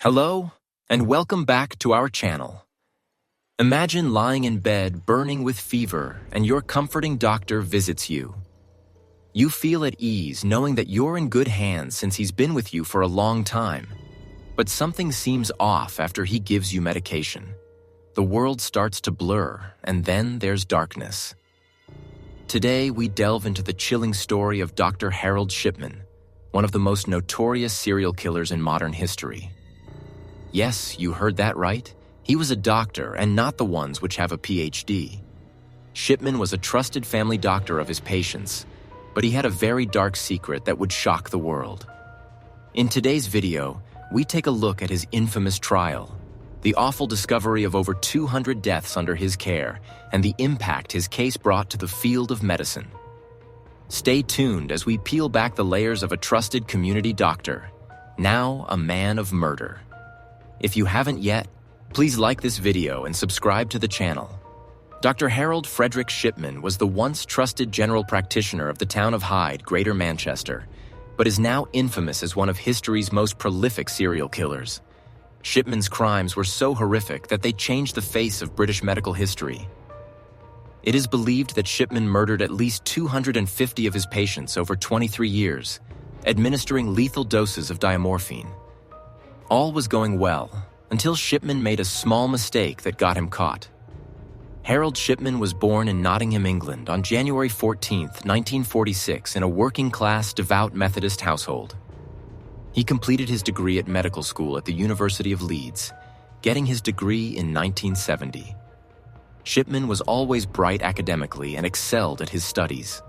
Hello, and welcome back to our channel. Imagine lying in bed burning with fever and your comforting doctor visits you. You feel at ease knowing that you're in good hands since he's been with you for a long time. But something seems off after he gives you medication. The world starts to blur, and then there's darkness. Today, we delve into the chilling story of Dr. Harold Shipman, one of the most notorious serial killers in modern history. Yes, you heard that right. He was a doctor and not the ones which have a PhD. Shipman was a trusted family doctor of his patients, but he had a very dark secret that would shock the world. In today's video, we take a look at his infamous trial, the awful discovery of over 200 deaths under his care, and the impact his case brought to the field of medicine. Stay tuned as we peel back the layers of a trusted community doctor, now a man of murder. If you haven't yet, please like this video and subscribe to the channel. Dr. Harold Frederick Shipman was the once trusted general practitioner of the town of Hyde, Greater Manchester, but is now infamous as one of history's most prolific serial killers. Shipman's crimes were so horrific that they changed the face of British medical history. It is believed that Shipman murdered at least 250 of his patients over 23 years, administering lethal doses of diamorphine. All was going well, until Shipman made a small mistake that got him caught. Harold Shipman was born in Nottingham, England on January 14, 1946 in a working-class, devout Methodist household. He completed his degree at medical school at the University of Leeds, getting his degree in 1970. Shipman was always bright academically and excelled at his studies.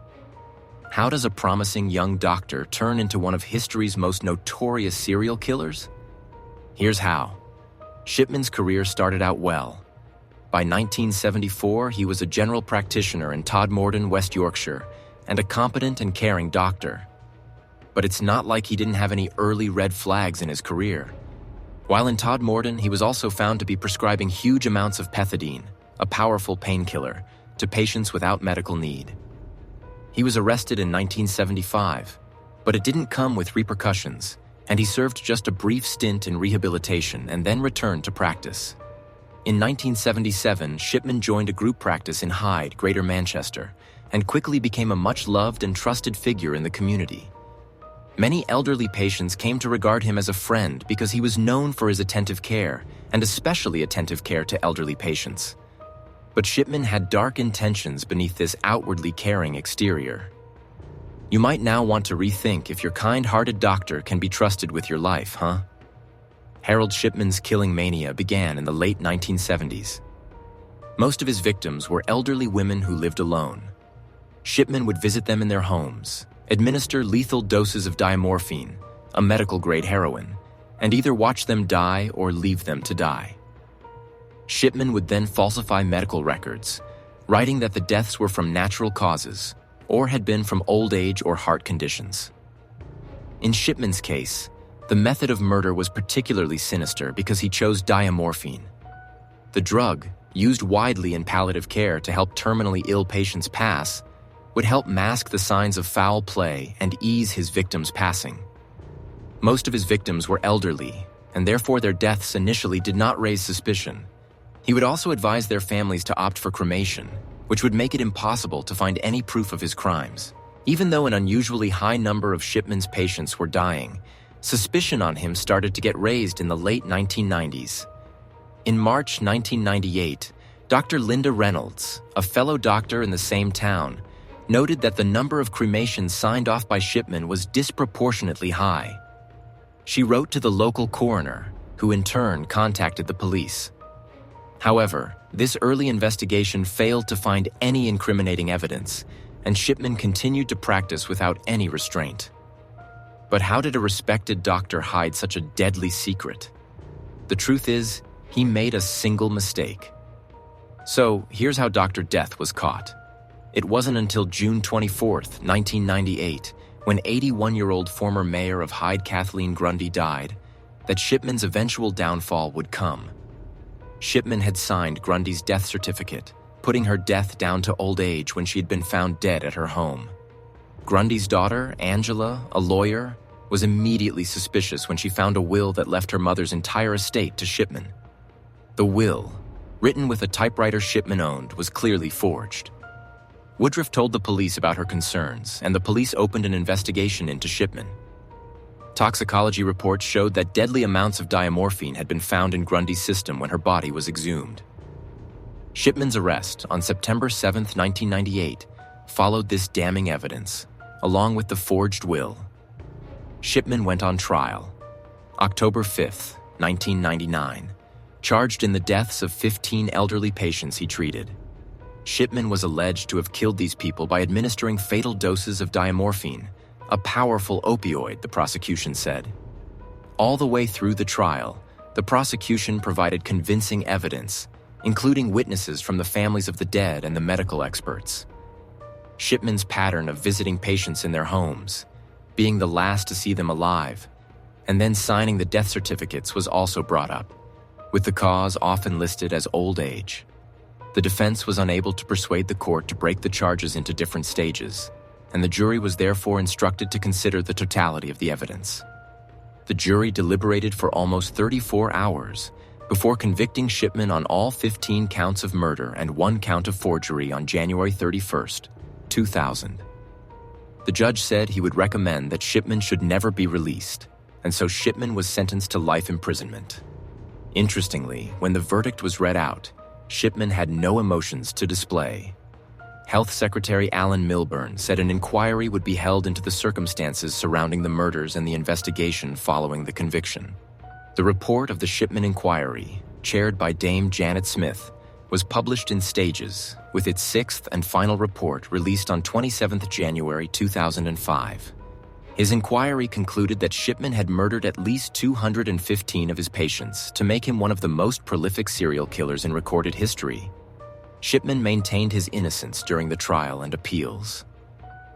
How does a promising young doctor turn into one of history's most notorious serial killers? Here's how. Shipman's career started out well. By 1974, he was a general practitioner in Todmorden, West Yorkshire, and a competent and caring doctor. But it's not like he didn't have any early red flags in his career. While in Todmorden, he was also found to be prescribing huge amounts of pethidine, a powerful painkiller, to patients without medical need. He was arrested in 1975, but it didn't come with repercussions, and he served just a brief stint in rehabilitation and then returned to practice. In 1977, Shipman joined a group practice in Hyde, Greater Manchester, and quickly became a much-loved and trusted figure in the community. Many elderly patients came to regard him as a friend because he was known for his attentive care, and especially attentive care to elderly patients. But Shipman had dark intentions beneath this outwardly caring exterior. You might now want to rethink if your kind-hearted doctor can be trusted with your life, huh? Harold Shipman's killing mania began in the late 1970s. Most of his victims were elderly women who lived alone. Shipman would visit them in their homes, administer lethal doses of diamorphine, a medical-grade heroin, and either watch them die or leave them to die. Shipman would then falsify medical records, writing that the deaths were from natural causes, or had been from old age or heart conditions. In Shipman's case, the method of murder was particularly sinister because he chose diamorphine. The drug, used widely in palliative care to help terminally ill patients pass, would help mask the signs of foul play and ease his victims' passing. Most of his victims were elderly, and therefore their deaths initially did not raise suspicion. He would also advise their families to opt for cremation, which would make it impossible to find any proof of his crimes. Even though an unusually high number of Shipman's patients were dying, suspicion on him started to get raised in the late 1990s. In March 1998, Dr. Linda Reynolds, a fellow doctor in the same town, noted that the number of cremations signed off by Shipman was disproportionately high. She wrote to the local coroner, who in turn contacted the police. However, this early investigation failed to find any incriminating evidence, and Shipman continued to practice without any restraint. But how did a respected doctor hide such a deadly secret? The truth is, he made a single mistake. So, here's how Dr. Death was caught. It wasn't until June 24, 1998, when 81-year-old former mayor of Hyde Kathleen Grundy died, that Shipman's eventual downfall would come. Shipman had signed Grundy's death certificate, putting her death down to old age when she had been found dead at her home. Grundy's daughter, Angela, a lawyer, was immediately suspicious when she found a will that left her mother's entire estate to Shipman. The will, written with a typewriter Shipman owned, was clearly forged. Woodruff told the police about her concerns, and the police opened an investigation into Shipman. Toxicology reports showed that deadly amounts of diamorphine had been found in Grundy's system when her body was exhumed. Shipman's arrest on September 7, 1998, followed this damning evidence, along with the forged will. Shipman went on trial, October 5, 1999, charged in the deaths of 15 elderly patients he treated. Shipman was alleged to have killed these people by administering fatal doses of diamorphine, a powerful opioid, the prosecution said. All the way through the trial, the prosecution provided convincing evidence, including witnesses from the families of the dead and the medical experts. Shipman's pattern of visiting patients in their homes, being the last to see them alive, and then signing the death certificates was also brought up, with the cause often listed as old age. The defense was unable to persuade the court to break the charges into different stages, and the jury was therefore instructed to consider the totality of the evidence. The jury deliberated for almost 34 hours before convicting Shipman on all 15 counts of murder and 1 count of forgery on January 31, 2000. The judge said he would recommend that Shipman should never be released, and so Shipman was sentenced to life imprisonment. Interestingly, when the verdict was read out, Shipman had no emotions to display. Health Secretary Alan Milburn said an inquiry would be held into the circumstances surrounding the murders and the investigation following the conviction. The report of the Shipman inquiry, chaired by Dame Janet Smith, was published in stages, with its 6th and final report released on 27 January 2005. His inquiry concluded that Shipman had murdered at least 215 of his patients to make him one of the most prolific serial killers in recorded history. Shipman maintained his innocence during the trial and appeals.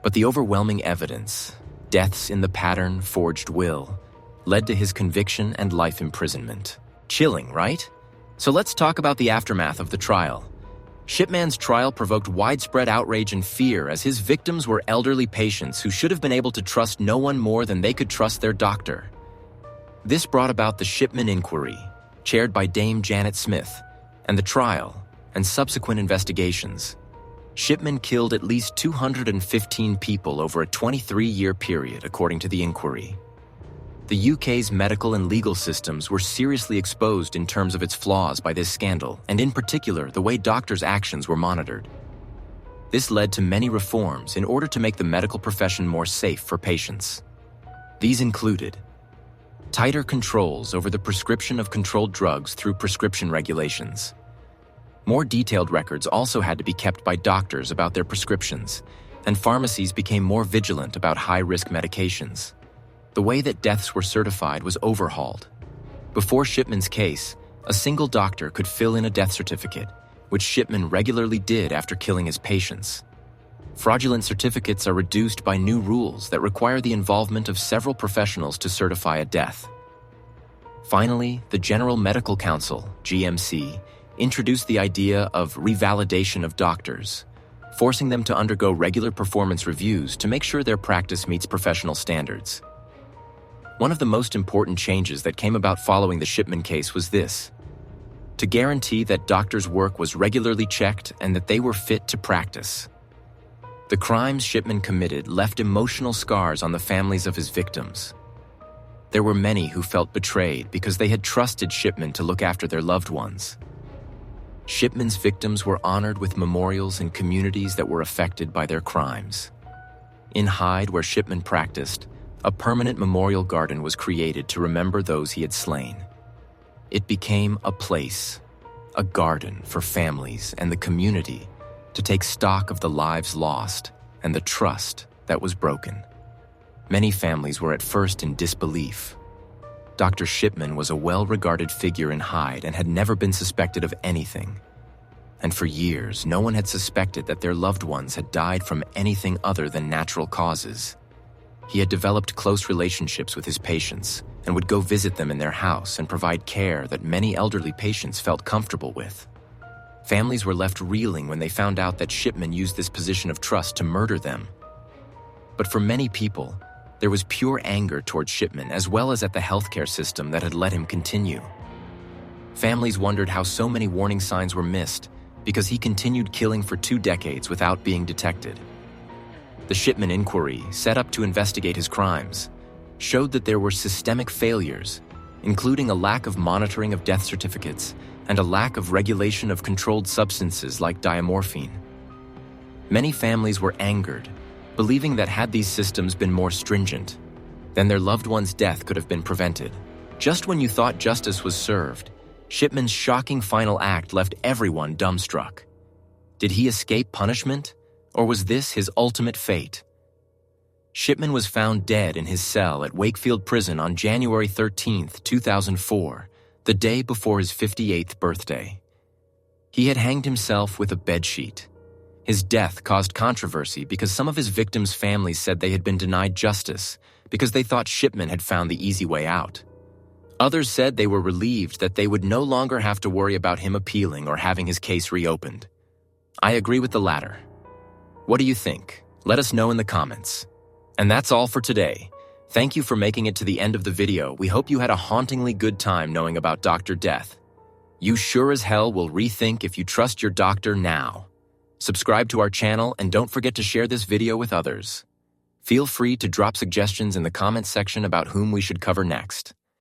But the overwhelming evidence, deaths in the pattern forged will, led to his conviction and life imprisonment. Chilling, right? So let's talk about the aftermath of the trial. Shipman's trial provoked widespread outrage and fear as his victims were elderly patients who should have been able to trust no one more than they could trust their doctor. This brought about the Shipman inquiry, chaired by Dame Janet Smith, and the trial and subsequent investigations. Shipman killed at least 215 people over a 23-year period, according to the inquiry. The UK's medical and legal systems were seriously exposed in terms of its flaws by this scandal, and in particular, the way doctors' actions were monitored. This led to many reforms in order to make the medical profession more safe for patients. These included tighter controls over the prescription of controlled drugs through prescription regulations. More detailed records also had to be kept by doctors about their prescriptions, and pharmacies became more vigilant about high-risk medications. The way that deaths were certified was overhauled. Before Shipman's case, a single doctor could fill in a death certificate, which Shipman regularly did after killing his patients. Fraudulent certificates are reduced by new rules that require the involvement of several professionals to certify a death. Finally, the General Medical Council, GMC, introduced the idea of revalidation of doctors, forcing them to undergo regular performance reviews to make sure their practice meets professional standards. One of the most important changes that came about following the Shipman case was this: to guarantee that doctors' work was regularly checked and that they were fit to practice. The crimes Shipman committed left emotional scars on the families of his victims. There were many who felt betrayed because they had trusted Shipman to look after their loved ones. Shipman's victims were honored with memorials in communities that were affected by their crimes. In Hyde, where Shipman practiced, a permanent memorial garden was created to remember those he had slain. It became a place, a garden for families and the community to take stock of the lives lost and the trust that was broken. Many families were at first in disbelief. Dr. Shipman was a well-regarded figure in Hyde and had never been suspected of anything. And for years, no one had suspected that their loved ones had died from anything other than natural causes. He had developed close relationships with his patients and would go visit them in their house and provide care that many elderly patients felt comfortable with. Families were left reeling when they found out that Shipman used this position of trust to murder them. But for many people, There was pure anger toward Shipman as well as at the healthcare system that had let him continue. Families wondered how so many warning signs were missed because he continued killing for 2 decades without being detected. The Shipman inquiry, set up to investigate his crimes, showed that there were systemic failures, including a lack of monitoring of death certificates and a lack of regulation of controlled substances like diamorphine. Many families were angered, believing that had these systems been more stringent, then their loved one's death could have been prevented. Just when you thought justice was served, Shipman's shocking final act left everyone dumbstruck. Did he escape punishment, or was this his ultimate fate? Shipman was found dead in his cell at Wakefield Prison on January 13, 2004, the day before his 58th birthday. He had hanged himself with a bedsheet. His death caused controversy because some of his victims' families said they had been denied justice because they thought Shipman had found the easy way out. Others said they were relieved that they would no longer have to worry about him appealing or having his case reopened. I agree with the latter. What do you think? Let us know in the comments. And that's all for today. Thank you for making it to the end of the video. We hope you had a hauntingly good time knowing about Dr. Death. You sure as hell will rethink if you trust your doctor now. Subscribe to our channel and don't forget to share this video with others. Feel free to drop suggestions in the comments section about whom we should cover next.